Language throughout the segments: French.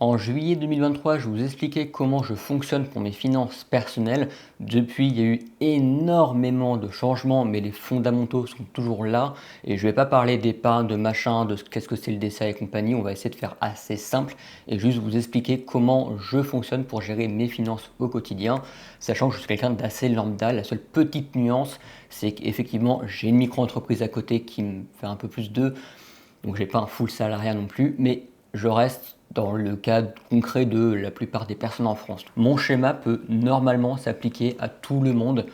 En juillet 2023, je vous expliquais comment je fonctionne pour mes finances personnelles. Depuis, il y a eu énormément de changements, mais les fondamentaux sont toujours là. Et je ne vais pas parler d'épargne, de machin, de qu'est-ce que c'est le DCA et compagnie. On va essayer de faire assez simple et juste vous expliquer comment je fonctionne pour gérer mes finances au quotidien, sachant que je suis quelqu'un d'assez lambda. La seule petite nuance, c'est qu'effectivement, j'ai une micro-entreprise à côté qui me fait un peu plus d'eux. Donc j'ai pas un full salariat non plus, mais je reste dans le cadre concret de la plupart des personnes en France. Mon schéma peut normalement s'appliquer à tout le monde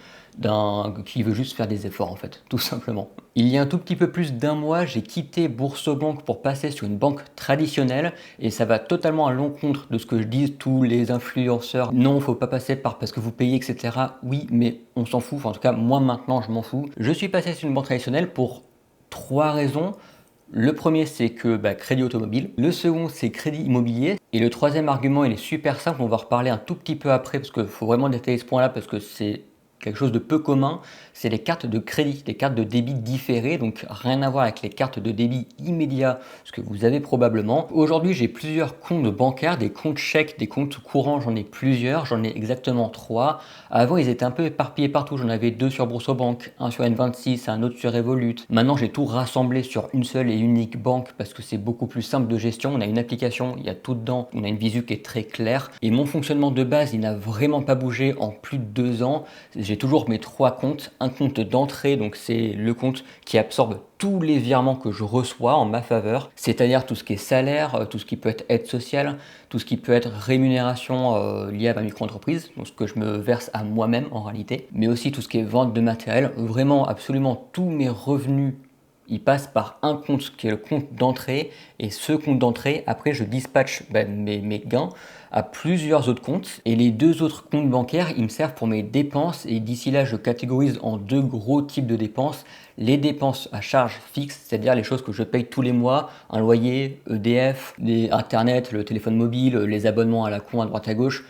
qui veut juste faire des efforts en fait, tout simplement. Il y a un tout petit peu plus d'un mois, j'ai quitté Boursorama pour passer sur une banque traditionnelle et ça va totalement à l'encontre de ce que je dis tous les influenceurs. Non, faut pas passer par parce que vous payez, etc. Oui, mais on s'en fout. Enfin, en tout cas, moi maintenant, je m'en fous. Je suis passé sur une banque traditionnelle pour trois raisons. Le premier, c'est que crédit automobile. Le second, c'est crédit immobilier. Et le troisième argument, il est super simple. On va en reparler un tout petit peu après parce qu'il faut vraiment détailler ce point-là parce que c'est quelque chose de peu commun. C'est les cartes de crédit, les cartes de débit différées. Donc rien à voir avec les cartes de débit immédiat, ce que vous avez probablement. Aujourd'hui, j'ai plusieurs comptes bancaires, des comptes chèques, des comptes courants. J'en ai plusieurs. J'en ai exactement trois. Avant, ils étaient un peu éparpillés partout. J'en avais deux sur Boursorama, un sur N26, un autre sur Revolut. Maintenant, j'ai tout rassemblé sur une seule et unique banque parce que c'est beaucoup plus simple de gestion. On a une application, il y a tout dedans. On a une visu qui est très claire. Et mon fonctionnement de base, il n'a vraiment pas bougé en plus de 2 ans. J'ai toujours mes trois comptes. Un compte d'entrée, donc c'est le compte qui absorbe tous les virements que je reçois en ma faveur, c'est-à-dire tout ce qui est salaire, tout ce qui peut être aide sociale, tout ce qui peut être rémunération liée à ma micro-entreprise, donc ce que je me verse à moi-même en réalité, mais aussi tout ce qui est vente de matériel. Vraiment, absolument tous mes revenus, ils passent par un compte qui est le compte d'entrée, et ce compte d'entrée, après je dispatche mes gains à plusieurs autres comptes, et les deux autres comptes bancaires, ils me servent pour mes dépenses, et d'ici là, je catégorise en deux gros types de dépenses. Les dépenses à charge fixe, c'est-à-dire les choses que je paye tous les mois, un loyer, EDF, Internet, le téléphone mobile, les abonnements à la con à droite à gauche,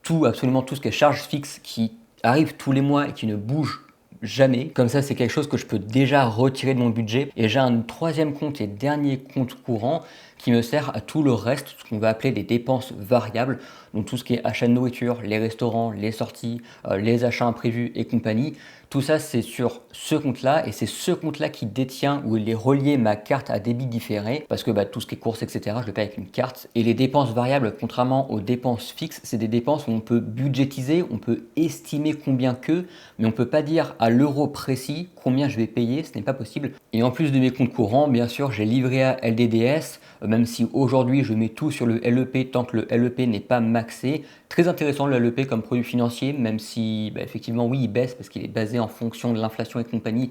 tout, absolument tout ce qui est charge fixe qui arrive tous les mois et qui ne bouge jamais. Comme ça, c'est quelque chose que je peux déjà retirer de mon budget. Et j'ai un troisième compte et dernier compte courant qui me sert à tout le reste, ce qu'on va appeler des dépenses variables, donc tout ce qui est achat de nourriture, les restaurants, les sorties, les achats imprévus et compagnie. Tout ça, c'est sur ce compte-là et c'est ce compte-là qui détient ou il est relié ma carte à débit différé parce que tout ce qui est courses, etc., je le paye avec une carte. Et les dépenses variables, contrairement aux dépenses fixes, c'est des dépenses où on peut budgétiser, on peut estimer combien que, mais on ne peut pas dire à l'euro précis combien je vais payer, ce n'est pas possible. Et en plus de mes comptes courants, bien sûr, j'ai Livret A LDDS, même si aujourd'hui je mets tout sur le LEP tant que le LEP n'est pas maxé. Très intéressant le LEP comme produit financier, même si effectivement oui il baisse parce qu'il est basé en fonction de l'inflation et compagnie.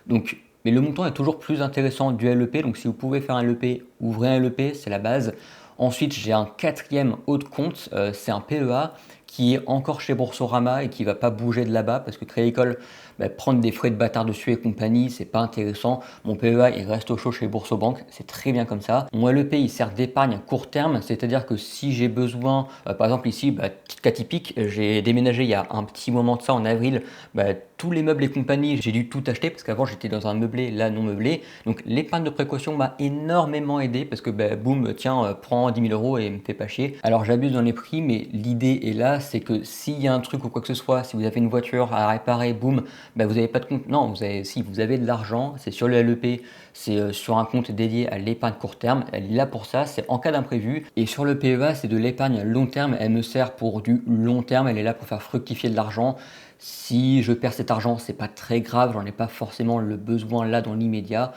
Donc, mais le montant est toujours plus intéressant du LEP, donc si vous pouvez faire un LEP, ouvrez un LEP, c'est la base. Ensuite, j'ai un quatrième autre compte, c'est un PEA qui est encore chez Boursorama et qui ne va pas bouger de là-bas parce que Crédit Agricole, prendre des frais de bâtard dessus et compagnie, c'est pas intéressant. Mon PEA, il reste au chaud chez Boursobank, c'est très bien comme ça. Mon LEP, il sert d'épargne à court terme, c'est-à-dire que si j'ai besoin, par exemple ici, petit cas typique, j'ai déménagé il y a un petit moment de ça en avril, tous les meubles et compagnie, j'ai dû tout acheter parce qu'avant j'étais dans un meublé, là non meublé. Donc l'épargne de précaution m'a énormément aidé parce que boum, tiens, prends 10 000 euros et me fais pas chier. Alors j'abuse dans les prix, mais l'idée est là, c'est que s'il y a un truc ou quoi que ce soit, si vous avez une voiture à réparer, boum, vous n'avez pas de compte. Non, si vous avez de l'argent, c'est sur le LEP, c'est sur un compte dédié à l'épargne court terme. Elle est là pour ça, c'est en cas d'imprévu. Et sur le PEA, c'est de l'épargne long terme. Elle me sert pour du long terme. Elle est là pour faire fructifier de l'argent. Si je perds cet argent, c'est pas très grave, j'en ai pas forcément le besoin là dans l'immédiat.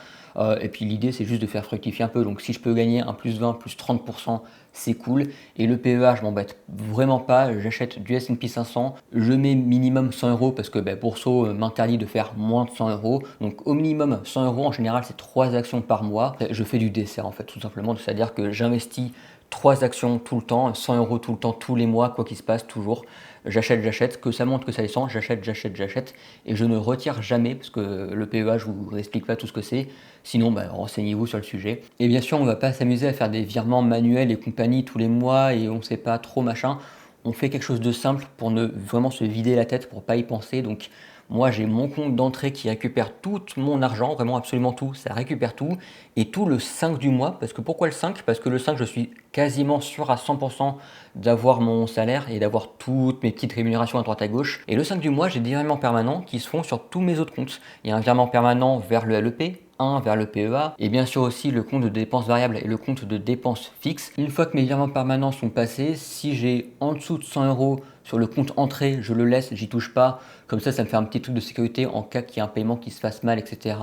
Et puis l'idée, c'est juste de faire fructifier un peu. Donc si je peux gagner un plus 20, plus 30%, c'est cool. Et le PEA, je m'embête vraiment pas. J'achète du S&P 500. Je mets minimum 100 euros parce que Bourso m'interdit de faire moins de 100 euros. Donc au minimum 100 euros, en général, c'est 3 actions par mois. Je fais du dessert en fait, tout simplement. C'est-à-dire que j'investis 3 actions tout le temps, 100 euros tout le temps, tous les mois, quoi qu'il se passe, toujours. J'achète, que ça monte, que ça descend, j'achète, et je ne retire jamais, parce que le PEA, je vous explique pas tout ce que c'est, sinon renseignez-vous sur le sujet. Et bien sûr, on va pas s'amuser à faire des virements manuels et compagnie tous les mois, et on sait pas trop machin, on fait quelque chose de simple pour ne vraiment se vider la tête, pour pas y penser, donc Moi, j'ai mon compte d'entrée qui récupère tout mon argent, vraiment absolument tout, ça récupère tout, et tout le 5 du mois. Parce que pourquoi le 5? Parce que le 5, je suis quasiment sûr à 100% d'avoir mon salaire et d'avoir toutes mes petites rémunérations à droite à gauche. Et le 5 du mois, j'ai des virements permanents qui se font sur tous mes autres comptes. Il y a un virement permanent vers le LEP, un vers le PEA, et bien sûr aussi le compte de dépenses variables et le compte de dépenses fixes. Une fois que mes virements permanents sont passés, si j'ai en dessous de 100 euros sur le compte entrée, je le laisse, j'y touche pas. Comme ça me fait un petit truc de sécurité en cas qu'il y ait un paiement qui se fasse mal, etc.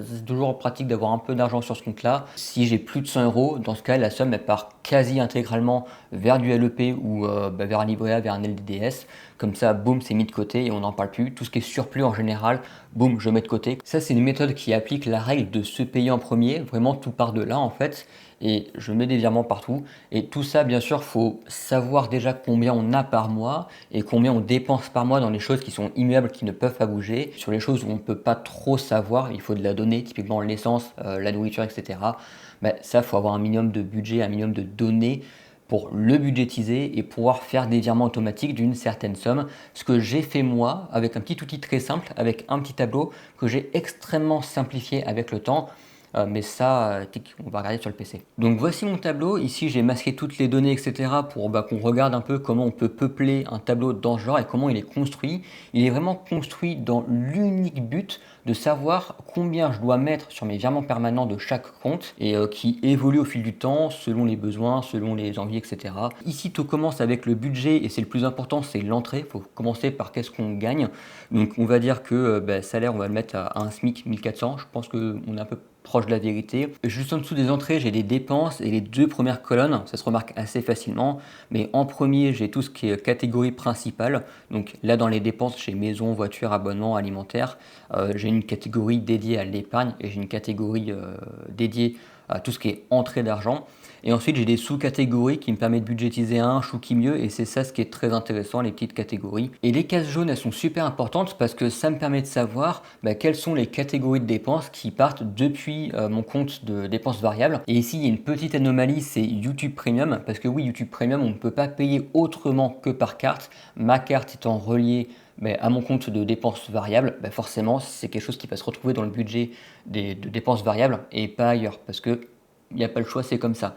C'est toujours pratique d'avoir un peu d'argent sur ce compte-là. Si j'ai plus de 100 euros, dans ce cas, la somme elle part quasi intégralement vers du LEP ou vers un livret A, vers un LDDS. Comme ça, boum, c'est mis de côté et on n'en parle plus. Tout ce qui est surplus en général, boum, je mets de côté. Ça, c'est une méthode qui applique la règle de se payer en premier. Vraiment, tout part de là en fait. Et je mets des virements partout. Et tout ça, bien sûr, faut savoir déjà combien on a par mois et combien on dépense par mois dans les choses qui sont immuables, qui ne peuvent pas bouger. Sur les choses où on ne peut pas trop savoir, il faut de la donnée, typiquement l'essence, la nourriture, etc. Ben, ça, il faut avoir un minimum de budget, un minimum de données pour le budgétiser et pouvoir faire des virements automatiques d'une certaine somme. Ce que j'ai fait moi avec un petit outil très simple, avec un petit tableau que j'ai extrêmement simplifié avec le temps. Mais ça, on va regarder sur le PC. Donc voici mon tableau. Ici, j'ai masqué toutes les données, etc. pour qu'on regarde un peu comment on peut peupler un tableau dans ce genre et comment il est construit. Il est vraiment construit dans l'unique but de savoir combien je dois mettre sur mes virements permanents de chaque compte et qui évolue au fil du temps selon les besoins, selon les envies, etc. Ici, tout commence avec le budget et c'est le plus important, c'est l'entrée. Il faut commencer par qu'est-ce qu'on gagne. Donc on va dire que salaire, on va le mettre à un SMIC 1400. Je pense qu'on est un peu proche de la vérité. Juste en dessous des entrées, j'ai les dépenses et les deux premières colonnes, ça se remarque assez facilement. Mais en premier, j'ai tout ce qui est catégorie principale. Donc là, dans les dépenses, j'ai maison, voiture, abonnement, alimentaire. J'ai une catégorie dédiée à l'épargne et j'ai une catégorie dédiée à tout ce qui est entrée d'argent. Et ensuite, j'ai des sous-catégories qui me permettent de budgétiser un chouki mieux et c'est ça ce qui est très intéressant, les petites catégories. Et les cases jaunes, elles sont super importantes parce que ça me permet de savoir quelles sont les catégories de dépenses qui partent depuis mon compte de dépenses variables. Et ici, il y a une petite anomalie, c'est YouTube Premium parce que oui, YouTube Premium, on ne peut pas payer autrement que par carte. Ma carte étant reliée à mon compte de dépenses variables, forcément, c'est quelque chose qui va se retrouver dans le budget de dépenses variables et pas ailleurs parce que il n'y a pas le choix, c'est comme ça.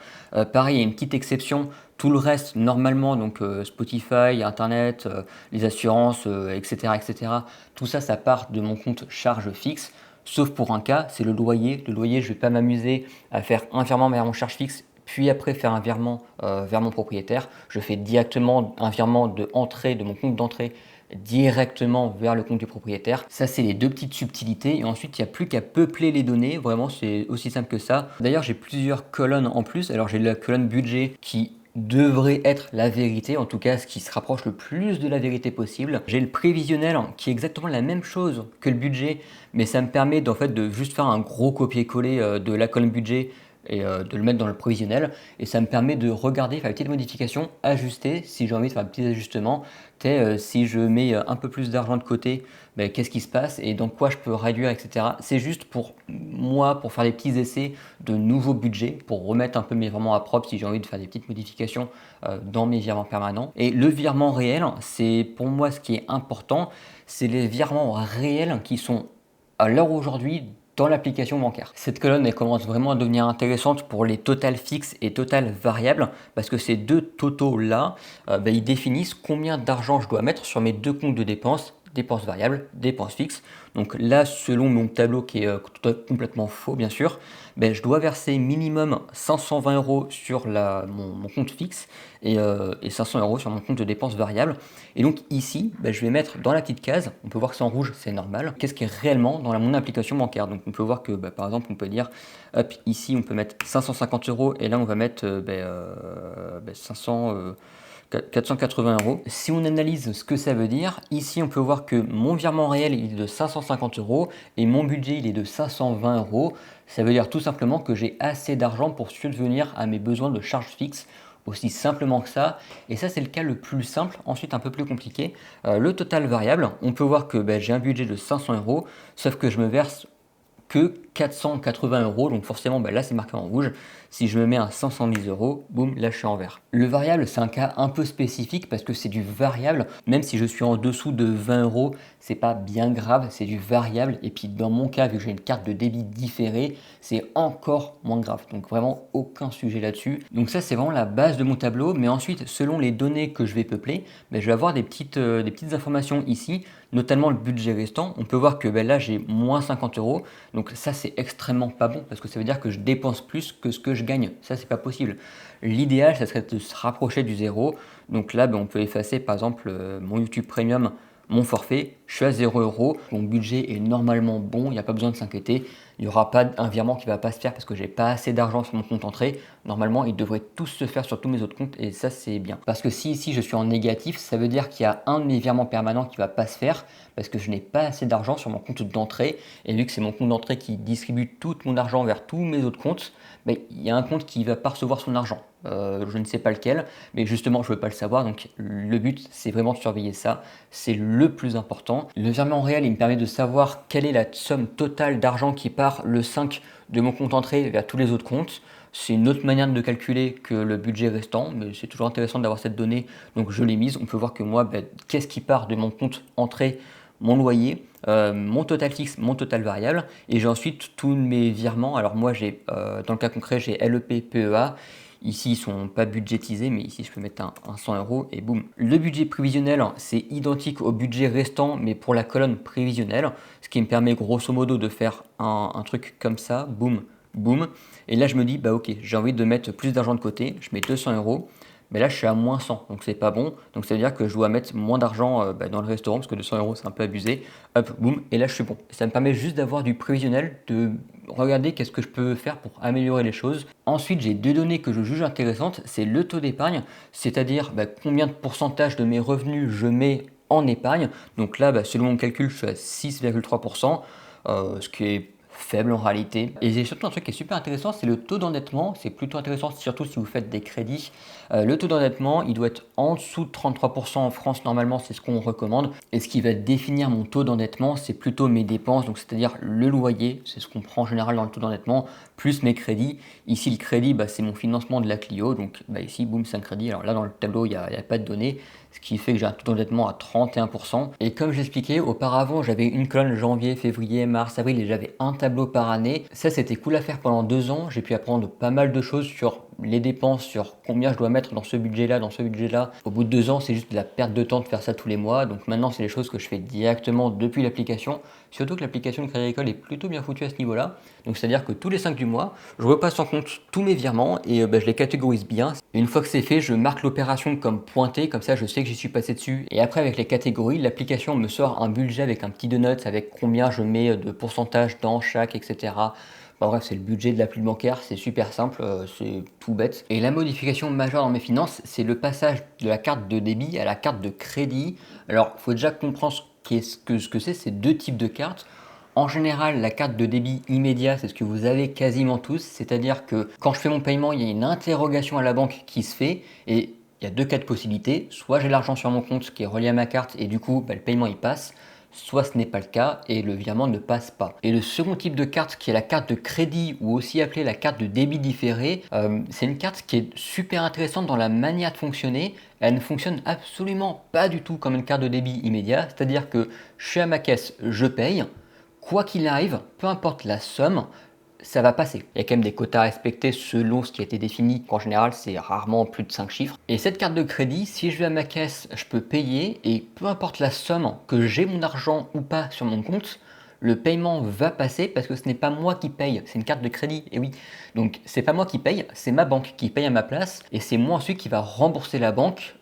Pareil, il y a une petite exception. Tout le reste, normalement, donc Spotify, Internet, les assurances, etc., etc., tout ça, ça part de mon compte charge fixe. Sauf pour un cas, c'est le loyer. Le loyer, je ne vais pas m'amuser à faire un virement vers mon charge fixe, puis après faire un virement vers mon propriétaire. Je fais directement un virement de entrée, de mon compte d'entrée directement vers le compte du propriétaire. Ça, c'est les deux petites subtilités. Et ensuite, il n'y a plus qu'à peupler les données. Vraiment, c'est aussi simple que ça. D'ailleurs, j'ai plusieurs colonnes en plus. Alors, j'ai la colonne budget qui devrait être la vérité, en tout cas ce qui se rapproche le plus de la vérité possible. J'ai le prévisionnel qui est exactement la même chose que le budget, mais ça me permet de juste faire un gros copier-coller de la colonne budget et de le mettre dans le provisionnel et ça me permet de regarder, faire des petites modifications, ajuster si j'ai envie de faire un petit ajustement. Si je mets un peu plus d'argent de côté, qu'est-ce qui se passe et dans quoi je peux réduire, etc. C'est juste pour moi, pour faire des petits essais de nouveaux budgets, pour remettre un peu mes virements à propre si j'ai envie de faire des petites modifications dans mes virements permanents. Et le virement réel, c'est pour moi ce qui est important, c'est les virements réels qui sont à l'heure aujourd'hui dans l'application bancaire. Cette colonne elle commence vraiment à devenir intéressante pour les totals fixes et totals variables parce que ces deux totaux là, ils définissent combien d'argent je dois mettre sur mes deux comptes de dépenses variables, dépenses fixes. Donc là, selon mon tableau qui est complètement faux bien sûr, je dois verser minimum 520 euros sur mon compte fixe et 500 euros sur mon compte de dépenses variables. Et donc ici, je vais mettre dans la petite case, on peut voir que c'est en rouge, c'est normal, qu'est-ce qui est réellement dans mon application bancaire. Donc on peut voir que par exemple, on peut dire, hop, ici on peut mettre 550 euros et là on va mettre 480 euros. Si on analyse ce que ça veut dire, ici on peut voir que mon virement réel il est de 550 euros et mon budget il est de 520 euros. Ça veut dire tout simplement que j'ai assez d'argent pour subvenir à mes besoins de charges fixes, aussi simplement que ça. Et ça c'est le cas le plus simple. Ensuite un peu plus compliqué, le total variable, on peut voir que j'ai un budget de 500 euros, sauf que je me verse que 480 euros. Donc forcément, bah, là, c'est marqué en rouge. Si je me mets à 510 euros, boum, là, je suis en vert. Le variable, c'est un cas un peu spécifique parce que c'est du variable. Même si je suis en dessous de 20 euros, c'est pas bien grave, c'est du variable. Et puis, dans mon cas, vu que j'ai une carte de débit différée, c'est encore moins grave. Donc, vraiment, aucun sujet là-dessus. Donc, ça, c'est vraiment la base de mon tableau. Mais ensuite, selon les données que je vais peupler, ben, je vais avoir des petites informations ici, notamment le budget restant. On peut voir que ben, là, j'ai moins 50 euros. Donc, ça, c'est extrêmement pas bon parce que ça veut dire que je dépense plus que ce que je gagne. Ça, c'est pas possible. L'idéal, ça serait de se rapprocher du zéro. Donc là, ben, on peut effacer par exemple mon YouTube Premium, mon forfait. Je suis à 0 euros. Mon budget est normalement bon. Il n'y a pas besoin de s'inquiéter. Il n'y aura pas un virement qui ne va pas se faire parce que j'ai pas assez d'argent sur mon compte entrée. Normalement, ils devraient tous se faire sur tous mes autres comptes et ça, c'est bien. Parce que si ici je suis en négatif, ça veut dire qu'il y a un de mes virements permanents qui ne va pas se faire parce que je n'ai pas assez d'argent sur mon compte d'entrée. Et vu que c'est mon compte d'entrée qui distribue tout mon argent vers tous mes autres comptes, ben, il y a un compte qui ne va pas recevoir son argent. Je ne sais pas lequel, mais justement, je ne veux pas le savoir. Donc, le but, c'est vraiment de surveiller ça. C'est le plus important. Le virement réel, il me permet de savoir quelle est la somme totale d'argent qui part le 5 de mon compte entrée vers tous les autres comptes. C'est une autre manière de calculer que le budget restant, mais c'est toujours intéressant d'avoir cette donnée. Donc, je l'ai mise. On peut voir que moi, ben, qu'est-ce qui part de mon compte entrée, mon loyer, mon total fixe, mon total variable, et j'ai ensuite tous mes virements. Alors moi, dans le cas concret, j'ai LEP, PEA. Ici, ils ne sont pas budgétisés, mais ici, je peux mettre un 100 euros et boum. Le budget prévisionnel, c'est identique au budget restant, mais pour la colonne prévisionnelle, ce qui me permet grosso modo de faire un truc comme ça, boum, boum. Et là, je me dis, bah ok, j'ai envie de mettre plus d'argent de côté, je mets 200 euros. Mais là, je suis à moins 100, donc c'est pas bon. Donc ça veut dire que je dois mettre moins d'argent dans le restaurant, parce que 200 euros, c'est un peu abusé. Hop, boum, et là, je suis bon. Ça me permet juste d'avoir du prévisionnel, de regarder qu'est-ce que je peux faire pour améliorer les choses. Ensuite, j'ai deux données que je juge intéressantes. C'est le taux d'épargne, c'est-à-dire combien de pourcentage de mes revenus je mets en épargne. Donc là, selon mon calcul, je suis à 6,3%, ce qui est faible en réalité. Et j'ai surtout un truc qui est super intéressant, c'est le taux d'endettement. C'est plutôt intéressant, surtout si vous faites des crédits. Le taux d'endettement, il doit être en dessous de 33% en France, normalement, c'est ce qu'on recommande. Et ce qui va définir mon taux d'endettement, c'est plutôt mes dépenses, donc c'est-à-dire le loyer, c'est ce qu'on prend en général dans le taux d'endettement, plus mes crédits. Ici, le crédit, c'est mon financement de la Clio, donc ici, boum, c'est un crédit. Alors là, dans le tableau, il n'y a pas de données, ce qui fait que j'ai un taux d'endettement à 31%. Et comme j'expliquais, auparavant, j'avais une colonne janvier, février, mars, avril, et j'avais un tableau par année. Ça, c'était cool à faire pendant 2 ans. J'ai pu apprendre pas mal de choses sur les dépenses, sur combien je dois mettre dans ce budget-là, dans ce budget-là. Au bout de 2 ans, c'est juste de la perte de temps de faire ça tous les mois. Donc maintenant, c'est des choses que je fais directement depuis l'application. Surtout que l'application de Crédit Agricole est plutôt bien foutue à ce niveau-là. Donc c'est-à-dire que tous les 5 du mois, je repasse en compte tous mes virements et je les catégorise bien. Et une fois que c'est fait, je marque l'opération comme pointée, comme ça je sais que j'y suis passé dessus. Et après, avec les catégories, l'application me sort un budget avec un petit donut avec combien je mets de pourcentage dans chaque, etc. Bref, c'est le budget de l'appli bancaire, c'est super simple, c'est tout bête. Et la modification majeure dans mes finances, c'est le passage de la carte de débit à la carte de crédit. Alors, il faut déjà comprendre ce que c'est, deux types de cartes. En général, la carte de débit immédiat, c'est ce que vous avez quasiment tous, c'est-à-dire que quand je fais mon paiement, il y a une interrogation à la banque qui se fait et il y a deux cas de possibilités. Soit j'ai l'argent sur mon compte qui est relié à ma carte et du coup, le paiement il passe. Soit ce n'est pas le cas et le virement ne passe pas. Et le second type de carte qui est la carte de crédit ou aussi appelée la carte de débit différé, c'est une carte qui est super intéressante dans la manière de fonctionner. Elle ne fonctionne absolument pas du tout comme une carte de débit immédiat, c'est-à-dire que je suis à ma caisse, je paye, quoi qu'il arrive, peu importe la somme, ça va passer. Il y a quand même des quotas à respecter selon ce qui a été défini, qu'en général c'est rarement plus de 5 chiffres. Et cette carte de crédit, si je vais à ma caisse, je peux payer et peu importe la somme, que j'ai mon argent ou pas sur mon compte, le paiement va passer parce que ce n'est pas moi qui paye, c'est une carte de crédit, et oui. Donc c'est pas moi qui paye, c'est ma banque qui paye à ma place et c'est moi ensuite qui va rembourser la banque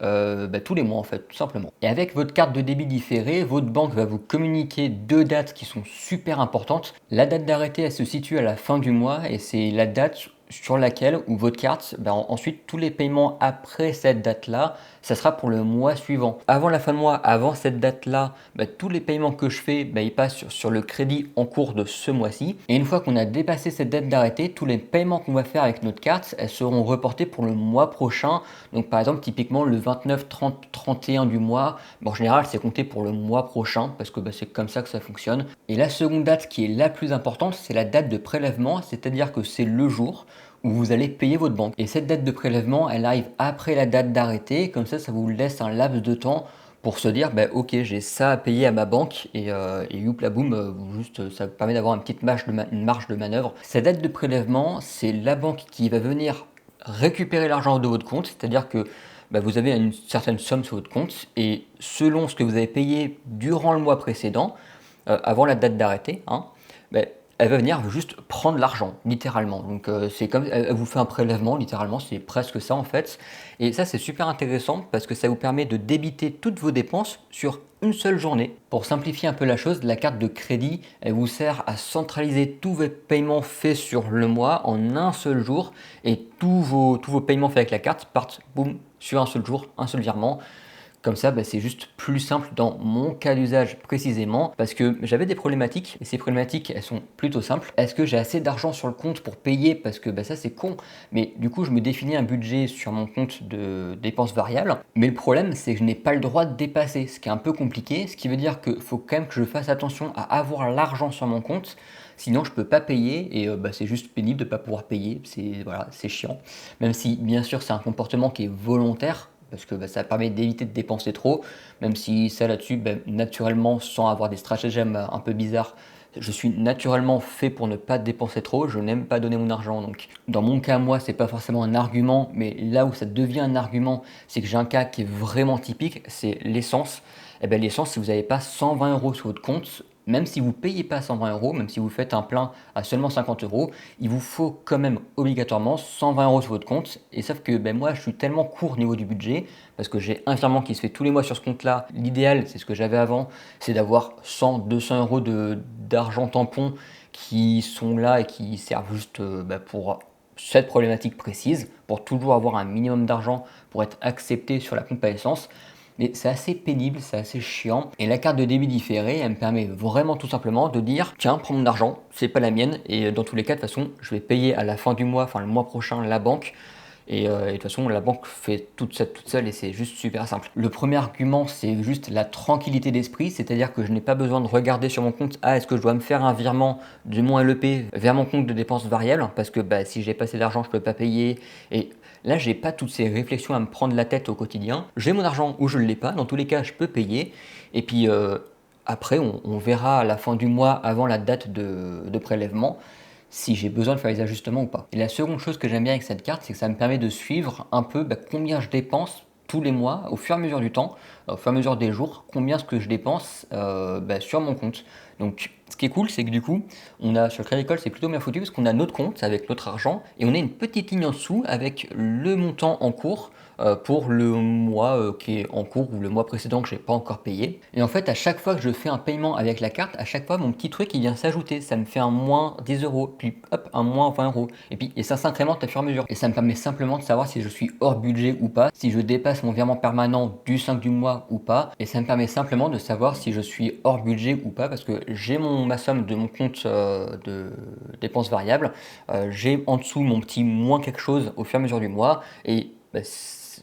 tous les mois en fait, tout simplement. Et avec votre carte de débit différée, votre banque va vous communiquer deux dates qui sont super importantes. La date d'arrêté, elle se situe à la fin du mois et c'est la date sur laquelle ou votre carte, ensuite tous les paiements après cette date-là, ça sera pour le mois suivant. Avant la fin de mois, avant cette date-là, tous les paiements que je fais, ils passent sur le crédit en cours de ce mois-ci. Et une fois qu'on a dépassé cette date d'arrêté, tous les paiements qu'on va faire avec notre carte, elles seront reportés pour le mois prochain. Donc par exemple, typiquement le 29, 30, 31 du mois, en général c'est compté pour le mois prochain parce que c'est comme ça que ça fonctionne. Et la seconde date qui est la plus importante, c'est la date de prélèvement, c'est-à-dire que c'est le jour où vous allez payer votre banque. Et cette date de prélèvement, elle arrive après la date d'arrêté, comme ça vous laisse un laps de temps pour se dire, ok, j'ai ça à payer à ma banque et youp la boum, juste ça vous permet d'avoir une petite une marge de manœuvre. Cette date de prélèvement, c'est la banque qui va venir récupérer l'argent de votre compte, c'est-à-dire que vous avez une certaine somme sur votre compte et selon ce que vous avez payé durant le mois précédent, avant la date d'arrêté, elle va venir juste prendre l'argent, littéralement. Donc c'est comme elle vous fait un prélèvement, littéralement, c'est presque ça en fait. Et ça c'est super intéressant parce que ça vous permet de débiter toutes vos dépenses sur une seule journée. Pour simplifier un peu la chose, la carte de crédit, elle vous sert à centraliser tous vos paiements faits sur le mois en un seul jour et tous vos paiements faits avec la carte partent, boum, sur un seul jour, un seul virement. Comme ça, c'est juste plus simple dans mon cas d'usage précisément parce que j'avais des problématiques et ces problématiques, elles sont plutôt simples. Est-ce que j'ai assez d'argent sur le compte pour payer? Parce que ça, c'est con. Mais du coup, je me définis un budget sur mon compte de dépenses variables. Mais le problème, c'est que je n'ai pas le droit de dépasser, ce qui est un peu compliqué. Ce qui veut dire qu'il faut quand même que je fasse attention à avoir l'argent sur mon compte. Sinon, je peux pas payer et c'est juste pénible de ne pas pouvoir payer. C'est chiant. Même si, bien sûr, c'est un comportement qui est volontaire parce que ça permet d'éviter de dépenser trop, même si ça là-dessus, naturellement, sans avoir des stratagèmes un peu bizarres, je suis naturellement fait pour ne pas dépenser trop, je n'aime pas donner mon argent. Donc dans mon cas, moi, c'est pas forcément un argument, mais là où ça devient un argument, c'est que j'ai un cas qui est vraiment typique, c'est l'essence. L'essence, si vous n'avez pas 120 € sur votre compte, même si vous ne payez pas 120 €, même si vous faites un plein à seulement 50 €, il vous faut quand même obligatoirement 120 € sur votre compte. Et sauf que moi, je suis tellement court au niveau du budget, parce que j'ai un virement qui se fait tous les mois sur ce compte-là. L'idéal, c'est ce que j'avais avant, c'est d'avoir 100, 200 € d'argent tampon qui sont là et qui servent juste pour cette problématique précise, pour toujours avoir un minimum d'argent pour être accepté sur la pompe à essence. Mais c'est assez pénible, c'est assez chiant. Et la carte de débit différé, elle me permet vraiment tout simplement de dire tiens, prends mon argent, c'est pas la mienne. Et dans tous les cas, de toute façon, je vais payer à la fin du mois, enfin le mois prochain, la banque. Et de toute façon, la banque fait tout ça toute seule et c'est juste super simple. Le premier argument, c'est juste la tranquillité d'esprit, c'est-à-dire que je n'ai pas besoin de regarder sur mon compte, est-ce que je dois me faire un virement de mon LEP vers mon compte de dépenses variables, parce que si j'ai pas assez d'argent, je peux pas payer. Et là, j'ai pas toutes ces réflexions à me prendre la tête au quotidien. J'ai mon argent ou je ne l'ai pas. Dans tous les cas, je peux payer. Et puis après, on verra à la fin du mois, avant la date de prélèvement, si j'ai besoin de faire les ajustements ou pas. Et la seconde chose que j'aime bien avec cette carte, c'est que ça me permet de suivre un peu combien je dépense tous les mois, au fur et à mesure du temps, au fur et à mesure des jours, combien ce que je dépense sur mon compte. Donc ce qui est cool, c'est que du coup, on a sur le Crédit Agricole, c'est plutôt bien foutu parce qu'on a notre compte avec notre argent et on a une petite ligne en dessous avec le montant en cours pour le mois qui est en cours ou le mois précédent que je n'ai pas encore payé. Et en fait, à chaque fois que je fais un paiement avec la carte, à chaque fois, mon petit truc il vient s'ajouter. Ça me fait un moins 10 €, puis hop, un moins 20 €. Et ça s'incrémente à fur et à mesure. Et ça me permet simplement de savoir si je suis hors budget ou pas, si je dépasse mon virement permanent du 5 du mois ou pas. Et ça me permet simplement de savoir si je suis hors budget ou pas parce que j'ai ma somme de mon compte de dépenses variables. J'ai en dessous mon petit moins quelque chose au fur et à mesure du mois. Et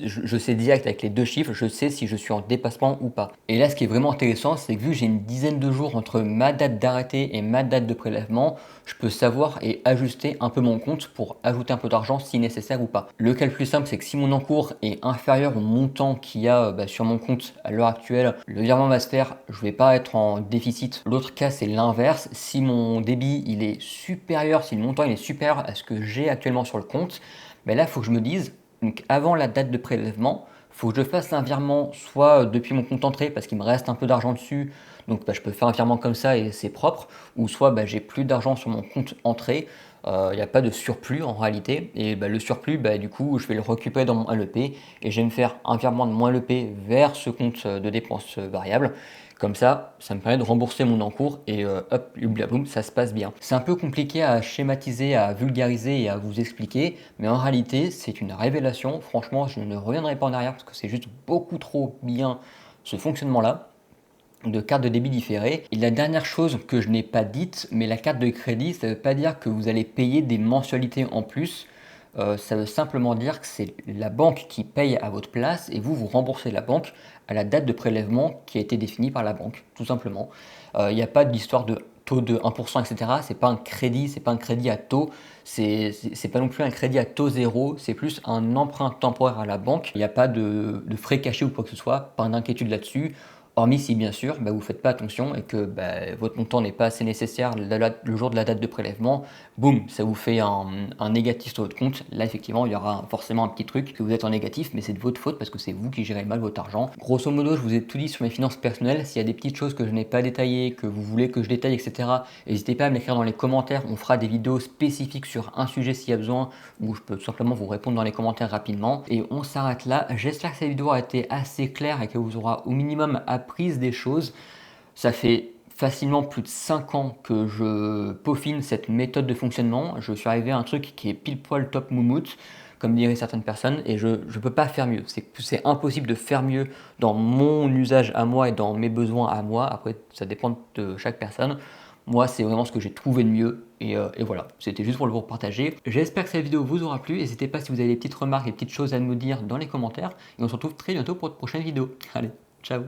je sais direct avec les deux chiffres, je sais si je suis en dépassement ou pas. Et là, ce qui est vraiment intéressant, c'est que vu que j'ai une dizaine de jours entre ma date d'arrêté et ma date de prélèvement, je peux savoir et ajuster un peu mon compte pour ajouter un peu d'argent si nécessaire ou pas. Le cas le plus simple, c'est que si mon encours est inférieur au montant qu'il y a sur mon compte à l'heure actuelle, le virement va se faire, je ne vais pas être en déficit. L'autre cas, c'est l'inverse. Si mon débit il est supérieur, si le montant il est supérieur à ce que j'ai actuellement sur le compte, là, il faut que je me dise, donc avant la date de prélèvement, il faut que je fasse un virement soit depuis mon compte entrée parce qu'il me reste un peu d'argent dessus, donc je peux faire un virement comme ça et c'est propre, ou soit j'ai plus d'argent sur mon compte entrée, Il n'y a pas de surplus en réalité et bah, le surplus, bah, du coup, je vais le récupérer dans mon LEP et je vais me faire un virement de mon LEP vers ce compte, de dépenses, variables. Comme ça me permet de rembourser mon encours et hop, boum, ça se passe bien. C'est un peu compliqué à schématiser, à vulgariser et à vous expliquer, mais en réalité, c'est une révélation. Franchement, je ne reviendrai pas en arrière parce que c'est juste beaucoup trop bien ce fonctionnement-là de carte de débit différée. Et la dernière chose que je n'ai pas dite, mais la carte de crédit, ça ne veut pas dire que vous allez payer des mensualités en plus. Ça veut simplement dire que c'est la banque qui paye à votre place et vous remboursez la banque à la date de prélèvement qui a été définie par la banque, tout simplement. Il n'y a pas d'histoire de taux de 1%, etc. C'est pas un crédit, c'est pas un crédit à taux, c'est pas non plus un crédit à taux zéro, c'est plus un emprunt temporaire à la banque. Il n'y a pas de frais cachés ou quoi que ce soit, pas d'inquiétude là-dessus. Hormis si bien sûr bah, vous ne faites pas attention et que bah, votre montant n'est pas assez nécessaire le jour de la date de prélèvement, boum, ça vous fait un négatif sur votre compte. Là effectivement il y aura forcément un petit truc que vous êtes en négatif, mais c'est de votre faute parce que c'est vous qui gérez mal votre argent. Grosso modo, je vous ai tout dit sur mes finances personnelles. S'il y a des petites choses que je n'ai pas détaillées, que vous voulez que je détaille, etc., n'hésitez pas à me l'écrire dans les commentaires. On fera des vidéos spécifiques sur un sujet s'il y a besoin, ou je peux tout simplement vous répondre dans les commentaires rapidement. Et on s'arrête là. J'espère que cette vidéo a été assez claire et que vous aura au minimum appris des choses. Ça fait facilement plus de 5 ans que je peaufine cette méthode de fonctionnement. Je suis arrivé à un truc qui est pile poil top moumoute, comme diraient certaines personnes, et je ne peux pas faire mieux. C'est impossible de faire mieux dans mon usage à moi et dans mes besoins à moi. Après, ça dépend de chaque personne. Moi, c'est vraiment ce que j'ai trouvé de mieux. Et voilà, c'était juste pour le vous partager. J'espère que cette vidéo vous aura plu. N'hésitez pas si vous avez des petites remarques, des petites choses à nous dire dans les commentaires. Et on se retrouve très bientôt pour de prochaines vidéos. Allez, ciao!